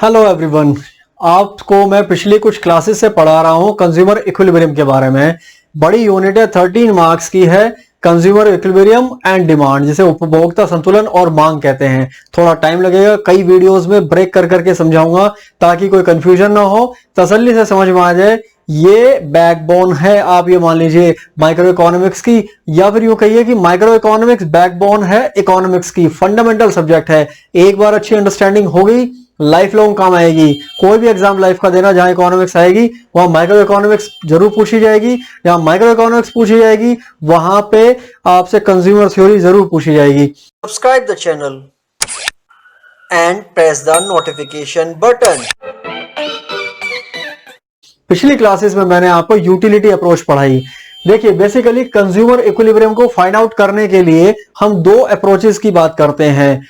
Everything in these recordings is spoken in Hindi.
हेलो एवरीवन, आपको मैं पिछली कुछ क्लासेस से पढ़ा रहा हूं कंज्यूमर इक्विलिब्रियम के बारे में। बड़ी यूनिट है, 13 मार्क्स की है। कंज्यूमर इक्विलिब्रियम एंड डिमांड, जिसे उपभोक्ता संतुलन और मांग कहते हैं। थोड़ा टाइम लगेगा, कई वीडियोस में ब्रेक कर करके समझाऊंगा ताकि कोई कंफ्यूजन ना हो, तसल्ली से समझ में आ जाए। ये बैकबोन है, आप ये मान लीजिए माइक्रो इकोनॉमिक्स की, या फिर यूं कहिए कि माइक्रो इकोनॉमिक्स बैकबोन है इकोनॉमिक्स की, फंडामेंटल सब्जेक्ट है। एक बार अच्छी अंडरस्टैंडिंग हो गई, लाइफ लॉन्ग काम आएगी। कोई भी एग्जाम लाइफ का देना जहां इकोनॉमिक्स आएगी वहां माइक्रो इकोनॉमिक्स जरूर पूछी जाएगी। जहां माइक्रो इकोनॉमिक्स पूछी जाएगी वहां पे आपसे कंज्यूमर थ्योरी जरूर पूछी जाएगी। Subscribe the channel and press the notification button. पिछली क्लासेस में मैंने आपको यूटिलिटी अप्रोच पढ़ाई। देखिए, बेसिकली कंज्यूमर इक्विलिब्रियम को फाइंड आउट करने के लिए हम दो अप्रोचेस की बात करते हैं।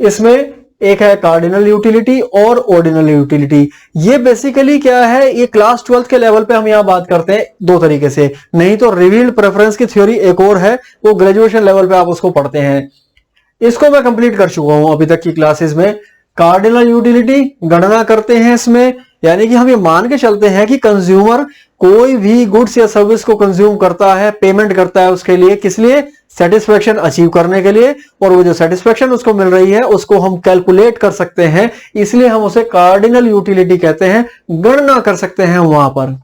इसमें एक है कार्डिनल यूटिलिटी और ऑर्डिनल यूटिलिटी। ये बेसिकली क्या है, ये क्लास 12th के लेवल पे हम यहां बात करते हैं दो तरीके से। नहीं तो रिवील्ड प्रेफरेंस की थ्योरी एक और है, वो ग्रेजुएशन लेवल पे आप उसको पढ़ते हैं। इसको मैं कंप्लीट कर चुका हूं अभी तक की क्लासेस में। कार्डिनल यूटिलिटी गणना करते हैं इसमें, यानी कि हम ये मान के चलते हैं कि कंज्यूमर कोई भी गुड्स या सर्विस को कंज्यूम करता है, पेमेंट करता है उसके लिए, किस लिए? सेटिस्फेक्शन अचीव करने के लिए। और वो जो सेटिस्फेक्शन उसको मिल रही है उसको हम कैलकुलेट कर सकते हैं, इसलिए हम उसे कार्डिनल यूटिलिटी कहते हैं। गणना कर सकते हैं वहां पर,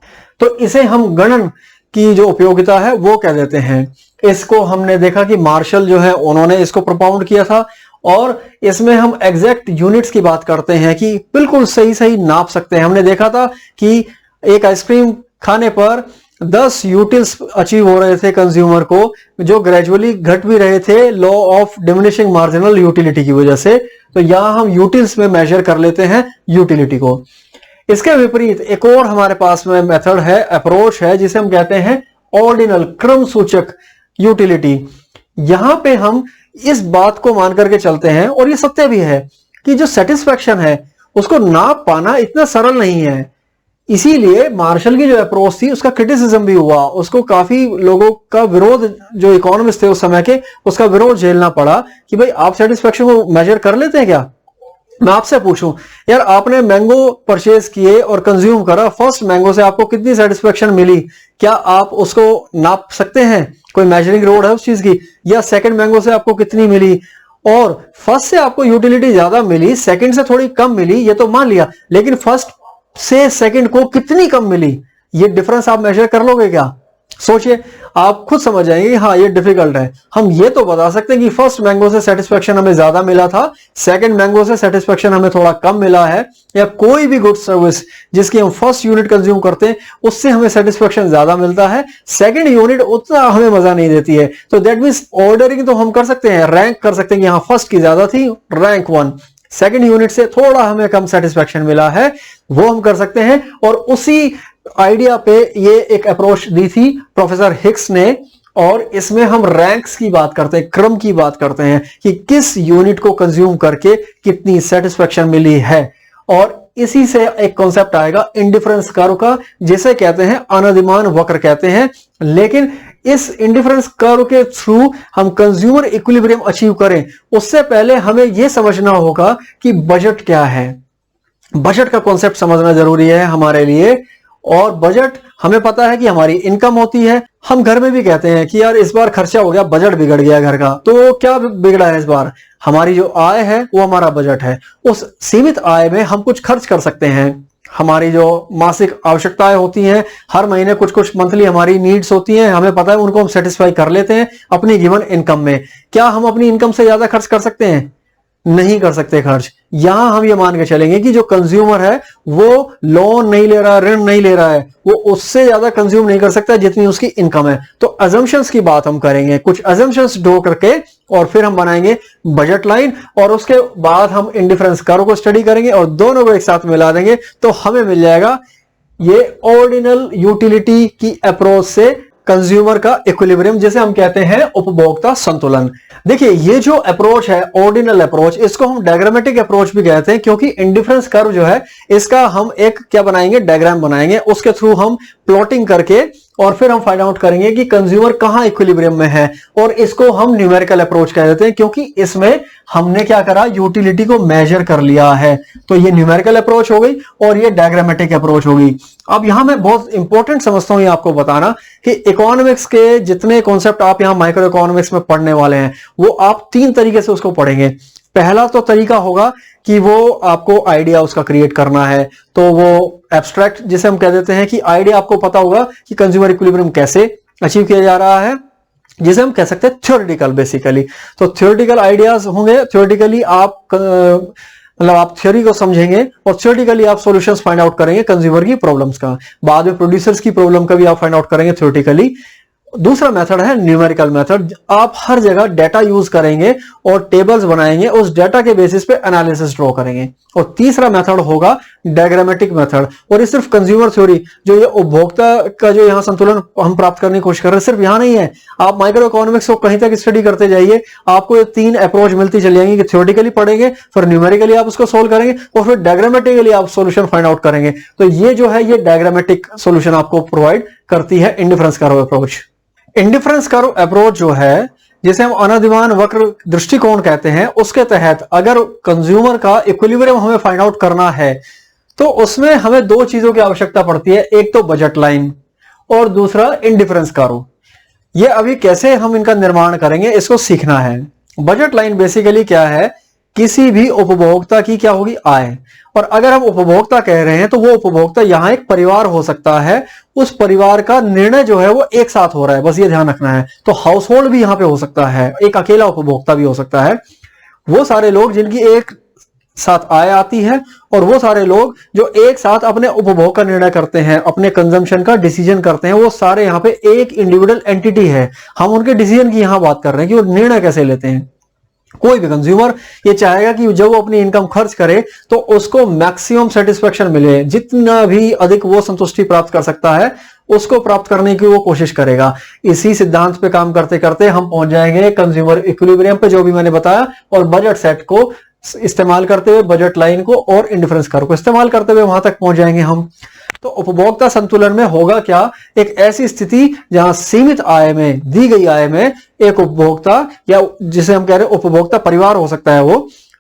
तो इसे हम गणन की जो उपयोगिता है वो कह देते हैं। इसको हमने देखा कि मार्शल जो है उन्होंने इसको प्रोपाउंड किया था, और इसमें हम एग्जैक्ट यूनिट्स की बात करते हैं कि बिल्कुल सही सही नाप सकते हैं। हमने देखा था कि एक आइसक्रीम खाने पर 10 यूटिल्स अचीव हो रहे थे कंज्यूमर को, जो ग्रेजुअली घट भी रहे थे law of diminishing marginal utility की वजह से। तो यहां हम यूटिल्स में मेजर कर लेते हैं यूटिलिटी को। इसके विपरीत एक और हमारे पास में मेथड है, अप्रोच है, जिसे हम कहते हैं ऑर्डिनल, क्रम सूचक यूटिलिटी। यहां पे हम इस बात को मान करके चलते हैं, और ये सत्य भी है, कि जो सेटिस्फेक्शन है उसको नाप पाना इतना सरल नहीं है। इसीलिए मार्शल की जो अप्रोच थी उसका क्रिटिसिज्म भी हुआ, उसको काफी लोगों का विरोध, जो इकोनॉमिस्ट थे उस समय के, उसका विरोध झेलना पड़ा कि भाई आप सेटिस्फेक्शन को मेजर कर लेते हैं क्या? मैं आपसे पूछूं, यार आपने मैंगो परचेज किए और कंज्यूम करा, फर्स्ट मैंगो से आपको कितनी सेटिस्फेक्शन मिली? क्या आप उसको नाप सकते हैं? कोई मेजरिंग रोड है उस चीज की? या सेकंड मैंगो से आपको कितनी मिली? और फर्स्ट से आपको यूटिलिटी ज्यादा मिली, सेकंड से थोड़ी कम मिली, ये तो मान लिया, लेकिन फर्स्ट से सेकंड को कितनी कम मिली, ये डिफरेंस आप मेजर कर लोगे क्या? सोचिए, आप खुद समझ जाएंगे हाँ ये डिफिकल्ट है। हम ये तो बता सकते हैं कि फर्स्ट मैंगो से सेटिस्फेक्शन हमें ज्यादा मिला था, सेकंड मैंगो से सेटिस्फेक्शन हमें थोड़ा कम मिला है, या कोई भी गुड सर्विस जिसकी हम फर्स्ट यूनिट कंज्यूम करते हैं उससे हमें सेटिस्फेक्शन ज्यादा मिलता है, सेकंड यूनिट उतना हमें मजा नहीं देती है। तो दैट मींस ऑर्डरिंग तो हम कर सकते हैं, रैंक कर सकते हैं कि हाँ फर्स्ट की ज्यादा थी, रैंक 1, सेकंड यूनिट से थोड़ा हमें कम सेटिस्फेक्शन मिला है, वो हम कर सकते हैं। और उसी आइडिया पे ये एक अप्रोच दी थी प्रोफेसर हिक्स ने, और इसमें हम रैंक्स की बात करते हैं, क्रम की बात करते हैं कि किस यूनिट को कंज्यूम करके कितनी सेटिस्फेक्शन मिली है। और इसी से एक कॉन्सेप्ट आएगा इंडिफरेंस कर्व का, जिसे कहते हैं अनधिमान वक्र कहते हैं। लेकिन इस इंडिफरेंस कर्व के थ्रू हम कंज्यूमर इक्विलिब्रियम अचीव करें उससे पहले हमें यह समझना होगा कि बजट क्या है। बजट का कॉन्सेप्ट समझना जरूरी है हमारे लिए। और बजट, हमें पता है कि हमारी इनकम होती है। हम घर में भी कहते हैं कि यार इस बार खर्चा हो गया, बजट बिगड़ गया घर का। तो क्या बिगड़ा है इस बार? हमारी जो आय है वो हमारा बजट है। उस सीमित आय में हम कुछ खर्च कर सकते हैं। हमारी जो मासिक आवश्यकताएं होती हैं, हर महीने कुछ कुछ मंथली हमारी नीड्स होती हैं, हमें पता है उनको हम सेटिस्फाई कर लेते हैं अपनी गिवन इनकम में। क्या हम अपनी इनकम से ज्यादा खर्च कर सकते हैं? नहीं कर सकते खर्च। यहां हम ये मान के चलेंगे कि जो कंज्यूमर है वो लोन नहीं ले रहा है, ऋण नहीं ले रहा है, वो उससे ज्यादा कंज्यूम नहीं कर सकता जितनी उसकी इनकम है। तो अजम्पशंस की बात हम करेंगे, कुछ अजम्पशंस ड्रॉ करके, और फिर हम बनाएंगे बजट लाइन, और उसके बाद हम इंडिफरेंस कर्व को स्टडी करेंगे और दोनों को एक साथ मिला देंगे, तो हमें मिल जाएगा ये ऑर्डिनल यूटिलिटी की अप्रोच से कंज्यूमर का इक्विलिब्रियम, जिसे हम कहते हैं उपभोक्ता संतुलन। देखिए, ये जो अप्रोच है ऑर्डिनल अप्रोच, इसको हम डायग्रामेटिक अप्रोच भी कहते हैं, क्योंकि इंडिफरेंस कर्व जो है इसका हम एक क्या बनाएंगे, डायग्राम बनाएंगे, उसके थ्रू हम प्लॉटिंग करके और फिर हम फाइंड आउट करेंगे कि कंज्यूमर कहां इक्विलिब्रियम में है, और इसको हम न्यूमेरिकल अप्रोच कह देते हैं क्योंकि इसमें हमने क्या करा, यूटिलिटी को मेजर कर लिया है। तो ये न्यूमेरिकल अप्रोच हो गई और ये डायग्रामेटिक अप्रोच हो गई। अब यहां मैं बहुत इंपॉर्टेंट समझता हूं ये आपको बताना कि इकोनॉमिक्स के जितने कॉन्सेप्ट आप यहां माइक्रो इकोनॉमिक्स में पढ़ने वाले हैं वो आप 3 तरीके से उसको पढ़ेंगे। पहला तो तरीका होगा कि वो आपको आइडिया उसका क्रिएट करना है, तो वो एब्स्ट्रैक्ट जिसे हम कह देते हैं कि आइडिया आपको पता होगा कि कंज्यूमर इक्विलिब्रियम कैसे अचीव किया जा रहा है, जिसे हम कह सकते हैं थ्योरेटिकल बेसिकली। तो थ्योरेटिकल आइडियाज होंगे, थ्योरेटिकली आप मतलब आप थ्योरी को समझेंगे और थ्योरेटिकली आप सॉल्यूशंस फाइंड आउट करेंगे कंज्यूमर की प्रॉब्लम्स का, बाद में प्रोड्यूसर्स की प्रॉब्लम का भी आप फाइंड आउट करेंगे थ्योरेटिकली। दूसरा मेथड है न्यूमेरिकल मेथड, आप हर जगह डेटा यूज करेंगे और टेबल्स बनाएंगे, उस डेटा के बेसिस पे एनालिसिस ड्रॉ करेंगे। और तीसरा मेथड होगा डायग्रामेटिक मेथड, और ये सिर्फ कंज्यूमर थ्योरी जो ये उपभोक्ता का जो यहाँ संतुलन हम प्राप्त करने की कोशिश कर रहे हैं सिर्फ यहाँ नहीं है, आप माइक्रो इकोनॉमिक्स को कहीं तक स्टडी करते जाइए, आपको ये 3 अप्रोच मिलती चली जाएंगी कि थ्योरेटिकली पढ़ेंगे, फिर न्यूमेरिकली आप उसको सोल्व करेंगे और फिर डायग्रामेटिकली आप सॉल्यूशन फाइंड आउट करेंगे। तो ये जो है ये डायग्रामेटिक सॉल्यूशन आपको प्रोवाइड करती है indifference curve approach. Indifference curve approach जो है जिसे हम अनादिमान वक्र दृष्टिकोण कहते हैं, उसके तहत अगर कंज्यूमर का इक्विलिब्रियम हमें फाइंड आउट करना है तो उसमें हमें 2 चीजों की आवश्यकता पड़ती है, एक तो बजट लाइन और दूसरा इंडिफरेंस कर्व। ये अभी कैसे हम इनका निर्माण करेंगे इसको सीखना है। बजट लाइन बेसिकली क्या है, किसी भी उपभोक्ता की क्या होगी, आय। और अगर हम उपभोक्ता कह रहे हैं तो वो उपभोक्ता यहां एक परिवार हो सकता है, उस परिवार का निर्णय जो है वो एक साथ हो रहा है, बस ये ध्यान रखना है। तो हाउस होल्ड भी यहां पे हो सकता है, एक अकेला उपभोक्ता भी हो सकता है, वो सारे लोग जिनकी एक साथ आय आती है और वो सारे लोग जो एक साथ अपने उपभोग का निर्णय करते हैं, अपने कंजम्पशन का डिसीजन करते हैं, वो सारे यहाँ पे एक इंडिविजुअल एंटिटी है। हम उनके डिसीजन की यहां बात कर रहे हैं कि वो निर्णय कैसे लेते हैं। कोई भी कंज्यूमर ये चाहेगा कि जब वो अपनी इनकम खर्च करे तो उसको मैक्सिमम सेटिस्फेक्शन मिले, जितना भी अधिक वो संतुष्टि प्राप्त कर सकता है उसको प्राप्त करने की वो कोशिश करेगा। इसी सिद्धांत पे काम करते करते हम पहुंच जाएंगे कंज्यूमर इक्विलिब्रियम पे, जो भी मैंने बताया, और बजट सेट को इस्तेमाल करते हुए, बजट लाइन को और इंडिफरेंस कर्व को इस्तेमाल करते हुए वहां तक पहुंच जाएंगे हम। तो उपभोक्ता संतुलन में होगा क्या, एक ऐसी स्थिति जहां सीमित आय में, दी गई आय में एक उपभोक्ता, या जिसे हम कह रहे हैं उपभोक्ता परिवार हो सकता है,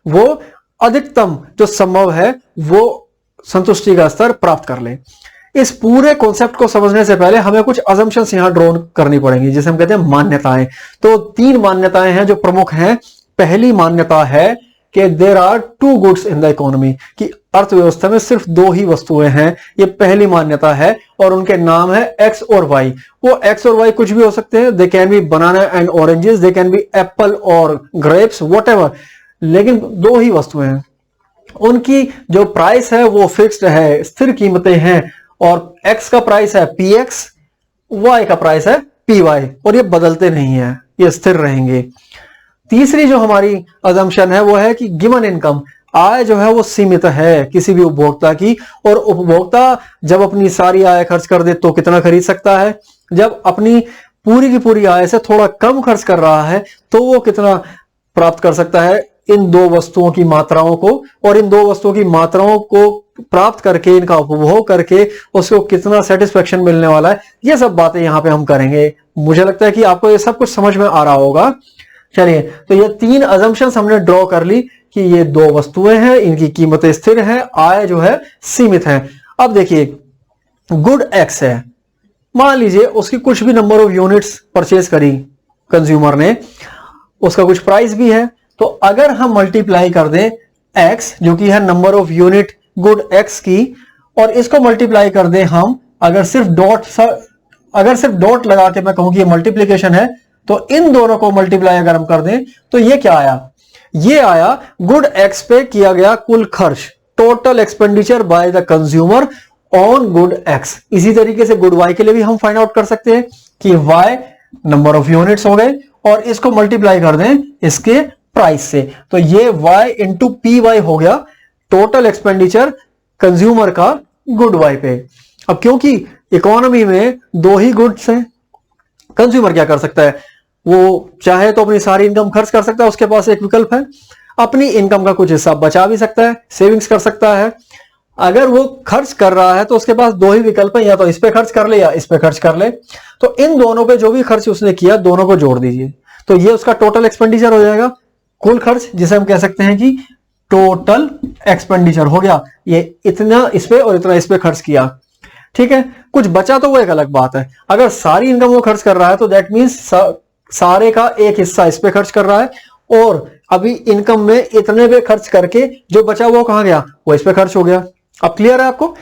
वो अधिकतम जो संभव है वो संतुष्टि का स्तर प्राप्त कर ले। इस पूरे कॉन्सेप्ट को समझने से पहले हमें कुछ अजम्पशंस यहां ड्रॉ करनी पड़ेंगी, जिसे हम कहते हैं मान्यताएं। तो 3 मान्यताएं हैं जो प्रमुख हैं। पहली मान्यता है कि there are 2 goods in the economy, कि अर्थव्यवस्था में सिर्फ 2 ही वस्तुएं हैं। ये पहली मान्यता है और उनके नाम है एक्स और वाई। वो एक्स और वाई कुछ भी हो सकते हैं, they can be banana and oranges, they can be Apple और ग्रेप्स, व्हाटएवर, लेकिन 2 ही वस्तुएं हैं। उनकी जो प्राइस है वो फिक्स्ड है, स्थिर कीमतें हैं, और एक्स का प्राइस है पी एक्स, वाई का प्राइस है पी वाई, और ये बदलते नहीं है, ये स्थिर रहेंगे। तीसरी जो हमारी अजम्पशन है वो है कि गिवन इनकम, आय जो है वो सीमित है किसी भी उपभोक्ता की, और उपभोक्ता जब अपनी सारी आय खर्च कर दे तो कितना खरीद सकता है, जब अपनी पूरी की पूरी आय से थोड़ा कम खर्च कर रहा है तो वो कितना प्राप्त कर सकता है, इन 2 वस्तुओं की मात्राओं को, और इन 2 वस्तुओं की मात्राओं को प्राप्त करके, इनका उपभोग करके उसको कितना सेटिस्फेक्शन मिलने वाला है। ये सब बातें यहां पे हम करेंगे। मुझे लगता है कि आपको ये सब कुछ समझ में आ रहा होगा। चलिए, तो ये 3 अजम्पशंस हमने ड्रॉ कर ली कि ये 2 वस्तुएं हैं, इनकी कीमतें स्थिर हैं, आय जो है सीमित है। अब देखिए, गुड एक्स है, मान लीजिए उसकी कुछ भी नंबर ऑफ यूनिट्स परचेज करी कंज्यूमर ने, उसका कुछ प्राइस भी है, तो अगर हम मल्टीप्लाई कर दें एक्स जो कि है number of unit good x की, और इसको मल्टीप्लाई कर दें हम, अगर सिर्फ डॉट लगा के मैं कहूं कि ये मल्टीप्लीकेशन है, तो इन दोनों को मल्टीप्लाई अगर हम कर दें तो ये क्या आया, ये आया गुड एक्स पे किया गया कुल खर्च, total expenditure by the consumer on good x. इसी तरीके से गुड वाई के लिए भी हम फाइंड आउट कर सकते हैं कि वाई नंबर ऑफ यूनिट्स हो गए, और इसको मल्टीप्लाई कर दें इसके प्राइस से, तो ये y इंटू पी वाई हो गया टोटल एक्सपेंडिचर कंज्यूमर का गुड वाई पे। अब क्योंकि इकोनॉमी में 2 ही गुड्स हैं, कंज्यूमर क्या कर सकता है, वो चाहे तो अपनी सारी इनकम खर्च कर सकता है, उसके पास एक विकल्प है, अपनी इनकम का कुछ हिस्सा बचा भी सकता है, सेविंग्स कर सकता है, अगर वो खर्च कर रहा है तो उसके पास दो ही विकल्प है, या तो इस पे खर्च कर ले या इस पे खर्च कर ले। तो इन दोनों पे जो भी खर्च उसने किया दोनों को जोड़ दीजिए, तो ये उसका टोटल एक्सपेंडिचर हो जाएगा, कुल खर्च, जिसे हम कह सकते हैं कि टोटल एक्सपेंडिचर हो गया। ये इतना इस पे और इतना इस पे खर्च किया, ठीक है। कुछ बचा तो वो एक अलग बात है। अगर सारी इनकम वो खर्च कर रहा है तो दैट मीन्स सारे का एक हिस्सा इस पे खर्च कर रहा है, और अभी इनकम में इतने पे खर्च करके जो बचा वो कहां गया, वो इस पे खर्च हो गया। अब क्लियर है आपको?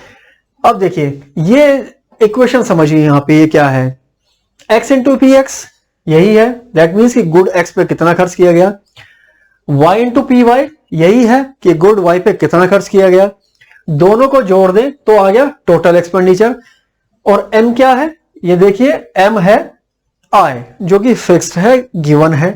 अब देखिए ये इक्वेशन समझिए, यहां पे ये क्या है, x इंटू पी एक्स यही है, दैट मीन्स कि गुड x पे कितना खर्च किया गया। y इंटू पी वाई यही है कि गुड y पे कितना खर्च किया गया। दोनों को जोड़ दें तो आ गया टोटल एक्सपेंडिचर। और m क्या है, ये देखिए m है I, जो कि फिक्स्ड है, गिवन है।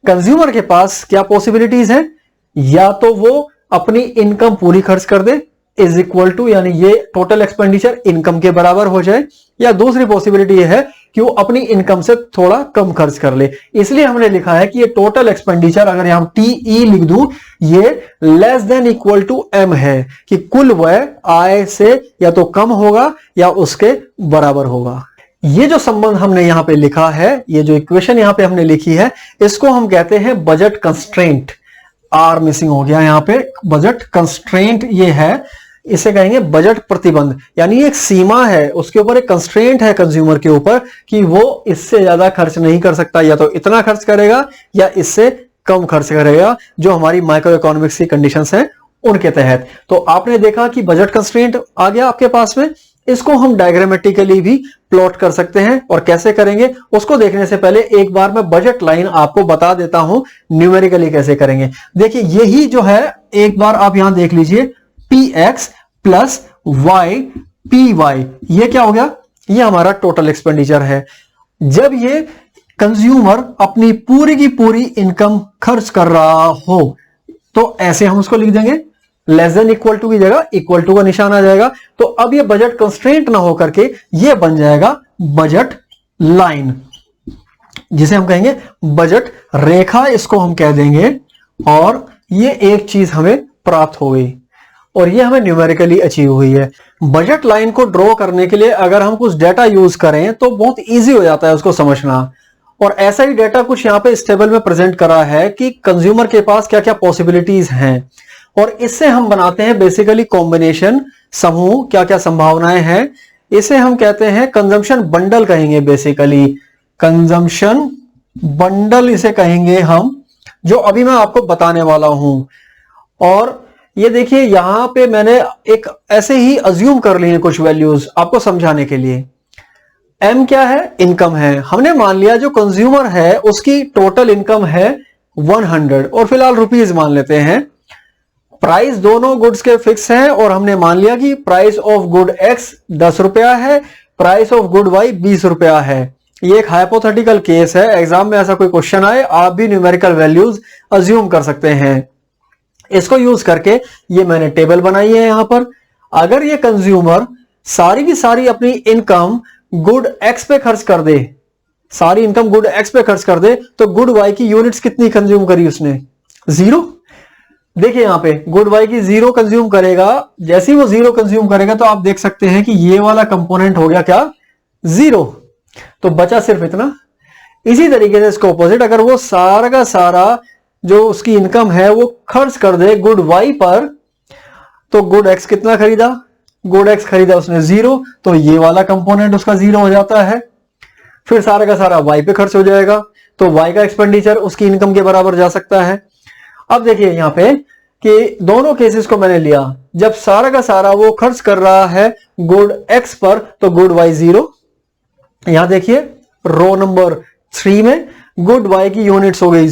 कंज्यूमर के पास क्या पॉसिबिलिटीज है, या तो वो अपनी इनकम पूरी खर्च कर दे इज इक्वल टू, यानी ये टोटल एक्सपेंडिचर इनकम के बराबर हो जाए, या दूसरी पॉसिबिलिटी ये है कि वो अपनी इनकम से थोड़ा कम खर्च कर ले। इसलिए हमने लिखा है कि ये टोटल एक्सपेंडिचर, अगर यहां टीई लिख दूं, ये less than equal to M है, कि कुल व्यय आय से या तो कम होगा या उसके बराबर होगा। ये जो संबंध हमने यहां पे लिखा है, ये जो इक्वेशन यहां पे हमने लिखी है, इसको हम कहते हैं बजट कंस्ट्रेंट। आर मिसिंग हो गया यहां पे, बजट कंस्ट्रेंट ये है, इसे कहेंगे बजट प्रतिबंध, यानी एक सीमा है, उसके ऊपर एक कंस्ट्रेंट है कंज्यूमर के ऊपर कि वो इससे ज्यादा खर्च नहीं कर सकता, या तो इतना खर्च करेगा या इससे कम खर्च करेगा, जो हमारी माइक्रो इकोनॉमिक्स की कंडीशंस हैं उनके तहत। तो आपने देखा कि बजट कंस्ट्रेंट आ गया आपके पास में, इसको हम डायग्रामेटिकली भी प्लॉट कर सकते हैं, और कैसे करेंगे उसको देखने से पहले एक बार मैं बजट लाइन आपको बता देता हूं न्यूमेरिकली कैसे करेंगे। देखिए यही जो है, एक बार आप यहां देख लीजिए, P X plus Y P Y, ये क्या हो गया, ये हमारा टोटल एक्सपेंडिचर है। जब ये कंज्यूमर अपनी पूरी की पूरी इनकम खर्च कर रहा हो तो ऐसे हम उसको लिख देंगे, लेस देन इक्वल टू की जगह इक्वल टू का निशान आ जाएगा। तो अब ये बजट कंस्ट्रेंट ना होकर के ये बन जाएगा बजट लाइन, जिसे हम कहेंगे बजट रेखा, इसको हम कह देंगे। और ये एक चीज हमें प्राप्त हो गई, और ये हमें न्यूमेरिकली अचीव हुई है। बजट लाइन को ड्रॉ करने के लिए अगर हम कुछ डेटा यूज करें तो बहुत इजी हो जाता है उसको समझना। और ऐसा ही डेटा कुछ यहां पे इस टेबल में प्रेजेंट करा है कि कंज्यूमर के पास क्या क्या पॉसिबिलिटीज हैं, और इससे हम बनाते हैं बेसिकली कॉम्बिनेशन समूह, क्या क्या संभावनाएं हैं। इसे हम कहते हैं कंजम्पशन बंडल कहेंगे, बेसिकली कंजम्पशन बंडल इसे कहेंगे हम, जो अभी मैं आपको बताने वाला हूं। और ये देखिए यहां पे मैंने एक ऐसे ही अज्यूम कर लिए कुछ वैल्यूज आपको समझाने के लिए। एम क्या है, इनकम है। हमने मान लिया जो कंज्यूमर है उसकी टोटल इनकम है 100, और फिलहाल रुपीज मान लेते हैं। प्राइस दोनों गुड्स के फिक्स हैं, और हमने मान लिया कि प्राइस ऑफ गुड एक्स 10 रुपया है, प्राइस ऑफ गुड वाई 20 रुपया है। ये एक हाइपोथेटिकल केस है, एग्जाम में ऐसा कोई क्वेश्चन आए आप भी न्यूमेरिकल वैल्यूज अज्यूम कर सकते हैं। इसको यूज करके ये मैंने टेबल बनाई है यहां पर। अगर ये कंज्यूमर सारी की सारी अपनी इनकम गुड एक्स पे खर्च कर दे, सारी इनकम गुड एक्स पे खर्च कर दे, तो गुड वाई की यूनिट्स कितनी कंज्यूम करी उसने, 0। देखिए यहां पे गुड वाई की 0 कंज्यूम करेगा। जैसे ही वो 0 कंज्यूम करेगा तो आप देख सकते हैं कि ये वाला कंपोनेंट हो गया क्या, 0, तो बचा सिर्फ इतना। इसी तरीके से इसको ऑपोजिट, अगर वो सारा का सारा जो उसकी इनकम है वो खर्च कर दे गुड वाई पर, तो गुड एक्स कितना खरीदा, गुड एक्स खरीदा उसने 0, तो ये वाला कंपोनेंट उसका 0 हो जाता है। फिर सारा का सारा वाई पे खर्च हो जाएगा, तो वाई का एक्सपेंडिचर उसकी इनकम के बराबर जा सकता है। अब देखिए यहां पे कि दोनों केसेस को मैंने लिया, जब सारा का सारा वो खर्च कर रहा है गुड एक्स पर, तो गुड वाई 0। यहां देखिए रो नंबर 3 में गुड वाई की यूनिट्स हो गई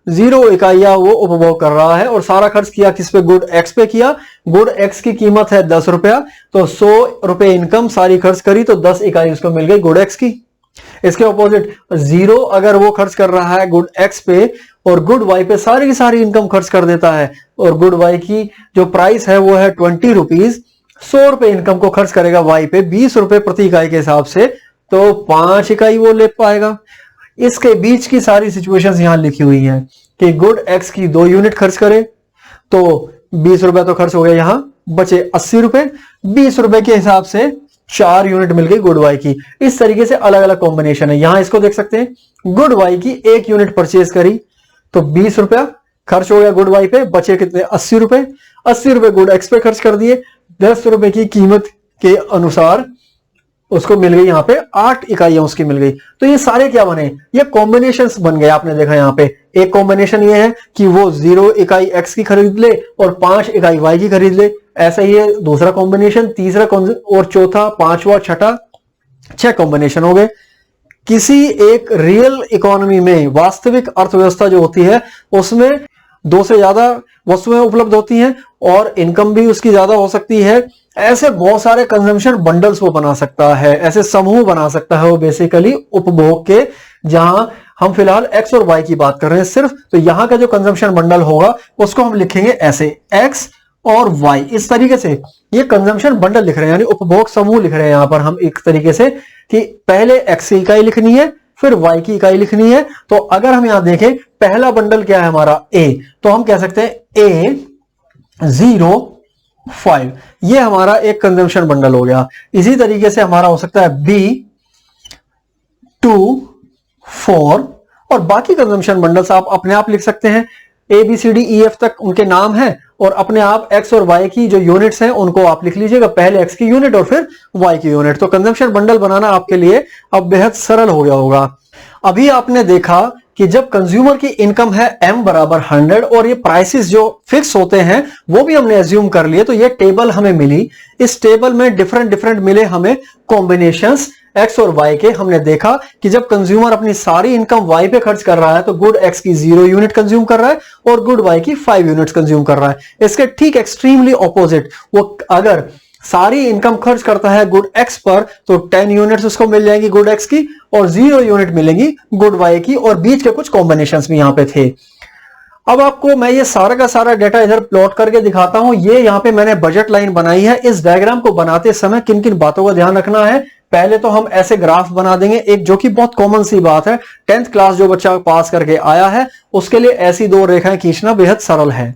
0 इकाइयां वो उपभोग कर रहा है, और सारा खर्च किया किस पे, गुड एक्स पे किया। गुड एक्स की कीमत है 10 रुपया, तो 100 रुपए इनकम सारी खर्च करी, तो 10 इकाई उसको मिल गई गुड एक्स की। इसके ऑपोजिट 0 अगर वो खर्च कर रहा है गुड एक्स पे और गुड वाई पे सारी की सारी इनकम खर्च कर देता है, और गुड वाई की जो प्राइस है वो है 20 रुपीज, 100 रुपए इनकम को खर्च करेगा वाई पे 20 रुपए प्रति इकाई के हिसाब से, तो 5 इकाई वो ले पाएगा। इसके बीच की सारी सिचुएशंस यहां लिखी हुई हैं कि गुड एक्स की 2 यूनिट खर्च करे तो 20 रुपए तो खर्च हो गया यहां, बचे 80 रुपए, 20 रुपए के हिसाब से 4 यूनिट मिल गई गुड वाई की। इस तरीके से अलग अलग कॉम्बिनेशन है। यहां इसको देख सकते हैं, गुड वाई की 1 यूनिट परचेज करी तो 20 रुपया खर्च हो गया गुड वाई पे, बचे कितने 80 रुपए। 80 रुपए गुड एक्स पे खर्च कर दिए, 10 रुपए की कीमत के अनुसार उसको मिल गई यहाँ पे 8 इकाइयां उसकी मिल गई। तो ये सारे क्या बने, ये कॉम्बिनेशंस बन गए। आपने देखा यहाँ पे एक कॉम्बिनेशन ये है कि वो 0 इकाई एक्स की खरीद ले और 5 इकाई वाई की खरीद ले, ऐसा ही है दूसरा कॉम्बिनेशन, तीसरा और चौथा, पांचवा, छठा, 6 कॉम्बिनेशन हो गए। किसी एक रियल इकोनॉमी में, वास्तविक अर्थव्यवस्था जो होती है उसमें 2 से ज्यादा वस्तुएं उपलब्ध होती हैं और इनकम भी उसकी ज्यादा हो सकती है। ऐसे बहुत सारे कंजम्पशन बंडल्स वो बना सकता है, ऐसे समूह बना सकता है वो बेसिकली उपभोग के, जहां हम फिलहाल एक्स और वाई की बात कर रहे हैं सिर्फ। तो यहां का जो कंजम्पशन बंडल होगा उसको हम लिखेंगे ऐसे, एक्स और वाई, इस तरीके से ये कंजम्पशन बंडल लिख रहे हैं, यानी उपभोग समूह लिख रहे हैं यहां पर हम एक तरीके से, कि पहले एक्स की इकाई लिखनी है फिर वाई की इकाई लिखनी है। तो अगर हम यहां देखें पहला बंडल क्या है हमारा ए, तो हम कह सकते हैं A05, ये हमारा एक कंजम्पशन बंडल हो गया। इसी तरीके से हमारा हो सकता है B24 और बाकी कंजम्पशन बंडल्स आप अपने आप लिख सकते हैं। ABCDEF तक उनके नाम हैं और अपने आप एक्स और वाई की जो यूनिट्स हैं उनको आप लिख लीजिएगा, पहले एक्स की यूनिट और फिर वाई की यूनिट। तो कंजम्पशन बंडल बनाना आपके लिए अब बेहद सरल हो गया होगा। अभी आपने देखा कि जब कंज्यूमर की इनकम है M बराबर 100 और ये प्राइसेस जो फिक्स होते हैं वो भी हमने एज्यूम कर लिए, तो ये टेबल हमें मिली। इस टेबल में डिफरेंट मिले हमें कॉम्बिनेशंस एक्स और वाई के। हमने देखा कि जब कंज्यूमर अपनी सारी इनकम वाई पे खर्च कर रहा है तो गुड एक्स की 0 यूनिट कंज्यूम कर रहा है और गुड वाई की 5 यूनिट्स कंज्यूम कर रहा है। इसके ठीक एक्सट्रीमली ऑपोजिट, वो अगर सारी इनकम खर्च करता है गुड एक्स पर तो 10 यूनिट्स उसको मिल जाएंगी गुड एक्स की और 0 यूनिट मिलेंगी गुड वाई की, और बीच के कुछ कॉम्बिनेशंस भी यहां पे थे। अब आपको मैं ये सारा का सारा डेटा इधर प्लॉट करके दिखाता हूं। ये यहां पे मैंने बजट लाइन बनाई है। इस डायग्राम को बनाते समय किन किन बातों का ध्यान रखना है, पहले तो हम ऐसे ग्राफ बना देंगे, एक जो कि बहुत कॉमन सी बात है, 10th क्लास जो बच्चा पास करके आया है उसके लिए ऐसी 2 रेखाएं खींचना बेहद सरल है।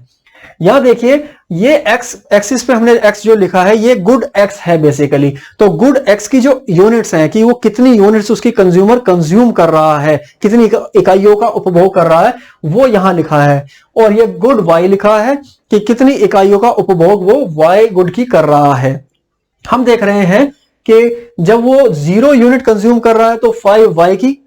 यहां देखिए ये एक्स एक्सिस पे हमने एक्स जो लिखा है ये गुड एक्स है बेसिकली। तो गुड एक्स की जो यूनिट्स हैं कि वो कितनी यूनिट्स उसकी कंज्यूमर कंज्यूम कर रहा है, कितनी इकाइयों का उपभोग कर रहा है, वो यहां लिखा है। और ये गुड वाई लिखा है कि कितनी इकाइयों का उपभोग वो वाई गुड की कर रहा है। हम देख रहे हैं कि जब वो 0 यूनिट कंज्यूम कर रहा है तो 5 वाई की,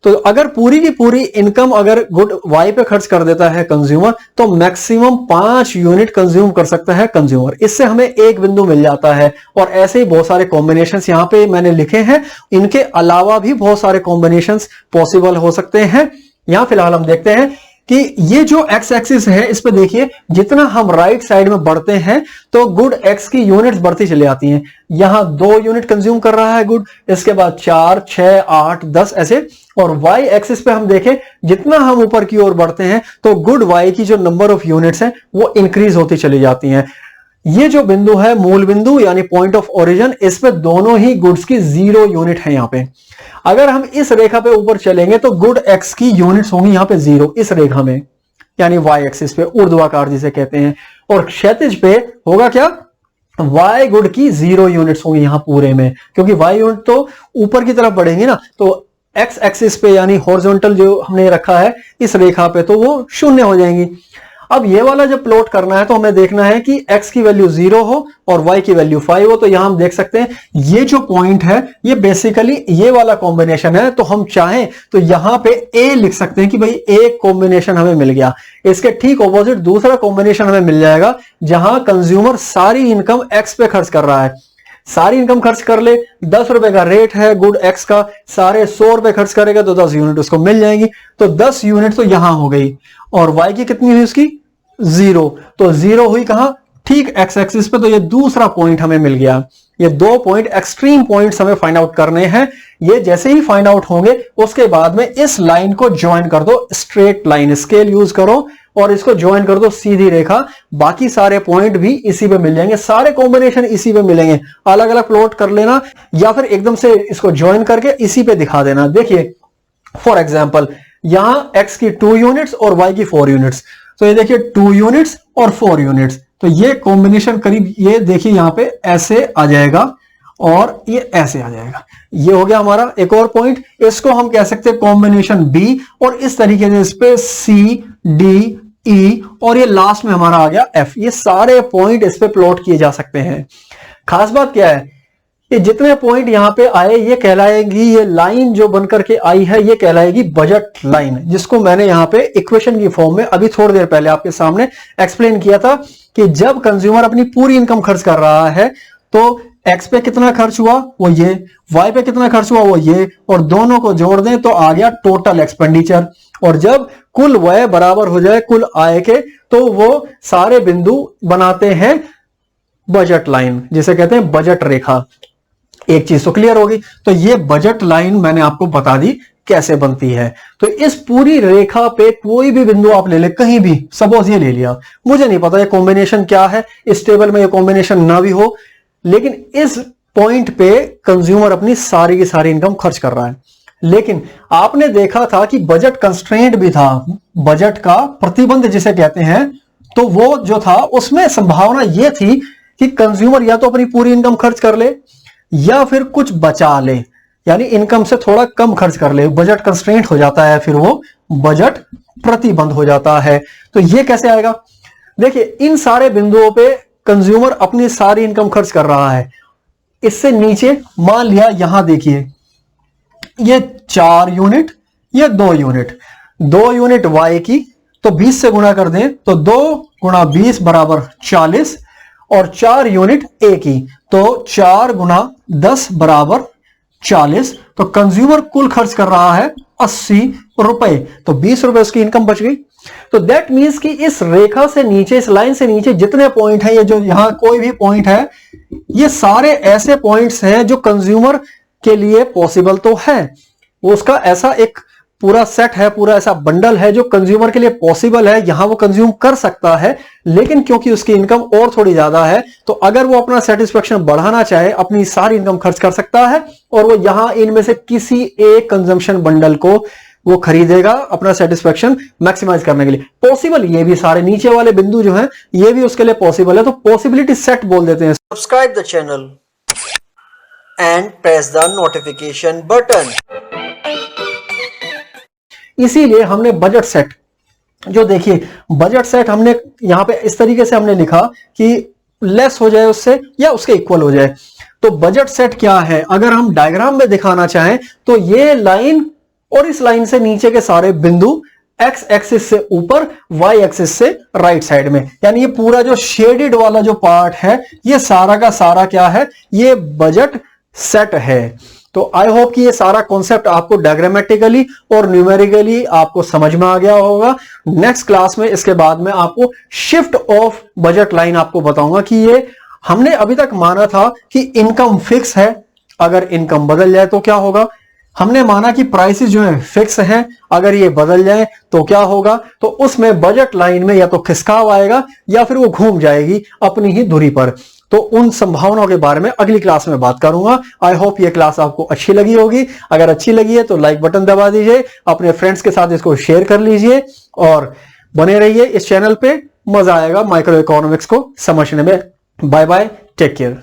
तो अगर पूरी की पूरी इनकम अगर गुड वाई पे खर्च कर देता है कंज्यूमर तो मैक्सिमम 5 यूनिट कंज्यूम कर सकता है कंज्यूमर। इससे हमें एक बिंदु मिल जाता है। और ऐसे ही बहुत सारे कॉम्बिनेशंस यहां पे मैंने लिखे हैं, इनके अलावा भी बहुत सारे कॉम्बिनेशंस पॉसिबल हो सकते हैं। यहां फिलहाल हम देखते हैं कि ये जो एक्स एक्सिस है इस पे देखिए जितना हम राइट साइड में बढ़ते हैं तो गुड एक्स की यूनिट्स बढ़ती चली जाती हैं। यहां 2 यूनिट कंज्यूम कर रहा है गुड, इसके बाद 4, 6, 8, 10 ऐसे। और वाई एक्सिस पे हम देखें जितना हम ऊपर की ओर बढ़ते हैं तो गुड वाई की जो नंबर ऑफ यूनिट्स हैं वो इंक्रीज होती चली जाती हैं। ये जो बिंदु है मूल बिंदु यानी पॉइंट ऑफ ओरिजिन, इस पे दोनों ही गुड्स की 0 यूनिट है यहां पे। अगर हम इस रेखा पे ऊपर चलेंगे तो गुड एक्स की यूनिट्स होंगी यहां पे 0 इस रेखा में, यानी वाई एक्सिस पे, ऊर्ध्वाकार जिसे कहते हैं। और क्षैतिज पे होगा क्या, वाई गुड की 0 यूनिट्स होंगी यहां पूरे में, क्योंकि वाई यूनिट तो ऊपर की तरफ बढ़ेंगी ना। तो एक्स एक्सिस पे यानी हॉरिजॉन्टल जो हमने रखा है इस रेखा पे तो वो 0 हो जाएंगी। अब ये वाला जब प्लॉट करना है तो हमें देखना है कि x की वैल्यू 0 हो और y की वैल्यू 5 हो। तो यहां हम देख सकते हैं ये जो पॉइंट है ये बेसिकली ये वाला कॉम्बिनेशन है। तो हम चाहें तो यहां पे a लिख सकते हैं कि भाई एक कॉम्बिनेशन हमें मिल गया। इसके ठीक ऑपोजिट दूसरा कॉम्बिनेशन हमें मिल जाएगा जहां कंज्यूमर सारी इनकम x पे खर्च कर रहा है। सारी इनकम खर्च कर ले, 10 रुपए का रेट है गुड एक्स का, सारे 100 रुपए खर्च करेगा तो 10 यूनिट उसको मिल जाएंगी। तो 10 यूनिट तो यहां हो गई। और वाई की कितनी हुई उसकी 0, तो 0 हुई कहां, ठीक एक्स एक्सिस पे। तो ये दूसरा पॉइंट हमें मिल गया। ये 2 पॉइंट एक्सट्रीम पॉइंट्स हमें फाइंड आउट करने हैं। ये जैसे ही फाइंड आउट होंगे उसके बाद में इस लाइन को ज्वाइन कर दो, स्ट्रेट लाइन स्केल यूज करो और इसको ज्वाइन कर दो सीधी रेखा। बाकी सारे पॉइंट भी इसी पे मिल जाएंगे, सारे कॉम्बिनेशन इसी पे मिलेंगे। अलग अलग प्लॉट कर लेना या फिर एकदम से इसको ज्वाइन करके इसी पे दिखा देना। देखिए फॉर एग्जाम्पल यहां x की 2 यूनिट्स और y की 4 यूनिट्स, तो ये देखिए 2 यूनिट्स और 4 यूनिट्स, तो ये कॉम्बिनेशन करीब ये देखिए यहां पे ऐसे आ जाएगा और ये ऐसे आ जाएगा। ये हो गया हमारा एक और पॉइंट। इसको हम कह सकते हैं कॉम्बिनेशन बी, और इस तरीके से इस पे सी डी ई और ये लास्ट में हमारा आ गया एफ। ये सारे पॉइंट इस पे प्लॉट किए जा सकते हैं। खास बात क्या है, ये जितने पॉइंट यहां पे आए ये कहलाएगी, ये लाइन जो बनकर के आई है ये कहलाएगी बजट लाइन, जिसको मैंने यहां पे इक्वेशन की फॉर्म में अभी थोड़ी देर पहले आपके सामने एक्सप्लेन किया था कि जब कंज्यूमर अपनी पूरी इनकम खर्च कर रहा है तो एक्स पे कितना खर्च हुआ वो ये, वाई पे कितना खर्च हुआ वो ये, और दोनों को जोड़ दें तो आ गया टोटल एक्सपेंडिचर। और जब कुल व्यय बराबर हो जाए कुल आय के तो वो सारे बिंदु बनाते हैं बजट लाइन, जिसे कहते हैं बजट रेखा। एक चीज तो क्लियर होगी। तो ये बजट लाइन मैंने आपको बता दी कैसे बनती है। तो इस पूरी रेखा पे कोई भी बिंदु आप ले ले, कहीं भी, सपोज ये ले लिया, मुझे नहीं पता ये कॉम्बिनेशन क्या है, इस टेबल में ये कॉम्बिनेशन ना भी हो, लेकिन इस पॉइंट पे कंज्यूमर अपनी सारी की सारी इनकम खर्च कर रहा है। लेकिन आपने देखा था कि बजट कंस्ट्रेंट भी था, बजट का प्रतिबंध जिसे कहते हैं, तो वो जो था उसमें संभावना ये थी कि कंज्यूमर या तो अपनी पूरी इनकम खर्च कर ले या फिर कुछ बचा ले, यानी इनकम से थोड़ा कम खर्च कर ले। बजट कंस्ट्रेंट हो जाता है, फिर वो बजट प्रतिबंध हो जाता है। तो ये कैसे आएगा? देखिए, इन सारे बिंदुओं पे कंज्यूमर अपनी सारी इनकम खर्च कर रहा है। इससे नीचे मान लिया, यहां देखिए ये 4 यूनिट, ये 2 यूनिट, 2 यूनिट वाई की, तो 20 से गुणा कर दें तो 2 गुणा 20 बराबर 40, और 4 यूनिट ए की, तो 4 गुणा 10 बराबर 40। तो कंज्यूमर कुल खर्च कर रहा है 80 रुपए, तो 20 रुपए उसकी इनकम बच गई। तो दैट मीन्स कि इस रेखा से नीचे, इस लाइन से नीचे जितने पॉइंट हैं, ये जो यहां कोई भी पॉइंट है, ये सारे ऐसे पॉइंट्स हैं जो कंज्यूमर के लिए पॉसिबल तो है, वो उसका ऐसा एक पूरा सेट है, पूरा ऐसा बंडल है जो कंज्यूमर के लिए पॉसिबल है, यहां वो कंज्यूम कर सकता है। लेकिन क्योंकि उसकी इनकम और थोड़ी ज्यादा है, तो अगर वो अपना सेटिस्फेक्शन बढ़ाना चाहे, अपनी सारी इनकम खर्च कर सकता है, और वो यहां इनमें से किसी एक कंजम्पशन बंडल को वो खरीदेगा अपना सेटिस्फेक्शन मैक्सिमाइज करने के लिए। पॉसिबल ये भी सारे नीचे वाले बिंदु जो हैं ये भी उसके लिए पॉसिबल है, तो पॉसिबिलिटी सेट बोल देते हैं। Subscribe the channel and press the notification button. इसीलिए हमने बजट सेट, जो देखिए बजट सेट हमने यहां पे इस तरीके से हमने लिखा कि लेस हो जाए उससे या उसके इक्वल हो जाए। तो बजट सेट क्या है, अगर हम डायग्राम में दिखाना चाहें तो ये लाइन और इस लाइन से नीचे के सारे बिंदु एक्स एक्सिस से ऊपर, वाई एक्सिस से राइट साइड में, यानी ये पूरा जो शेडेड वाला जो पार्ट है ये सारा का सारा क्या है, ये बजट सेट है। तो आई होप कि ये सारा कॉन्सेप्ट आपको डायग्रामेटिकली और न्यूमेरिकली आपको समझ में आ गया होगा। नेक्स्ट क्लास में इसके बाद में आपको शिफ्ट ऑफ बजट लाइन आपको बताऊंगा कि ये हमने अभी तक माना था कि इनकम फिक्स है, अगर इनकम बदल जाए तो क्या होगा। हमने माना कि प्राइसेस जो है फिक्स हैं, अगर ये बदल जाए तो क्या होगा। तो उसमें बजट लाइन में या तो खिसकाव आएगा या फिर वो घूम जाएगी अपनी ही धुरी पर। तो उन संभावनाओं के बारे में अगली क्लास में बात करूंगा। आई होप ये क्लास आपको अच्छी लगी होगी। अगर अच्छी लगी है तो लाइक बटन दबा दीजिए, अपने फ्रेंड्स के साथ इसको शेयर कर लीजिए और बने रहिए इस चैनल पे। मजा आएगा माइक्रो इकोनॉमिक्स को समझने में। Bye bye, take care.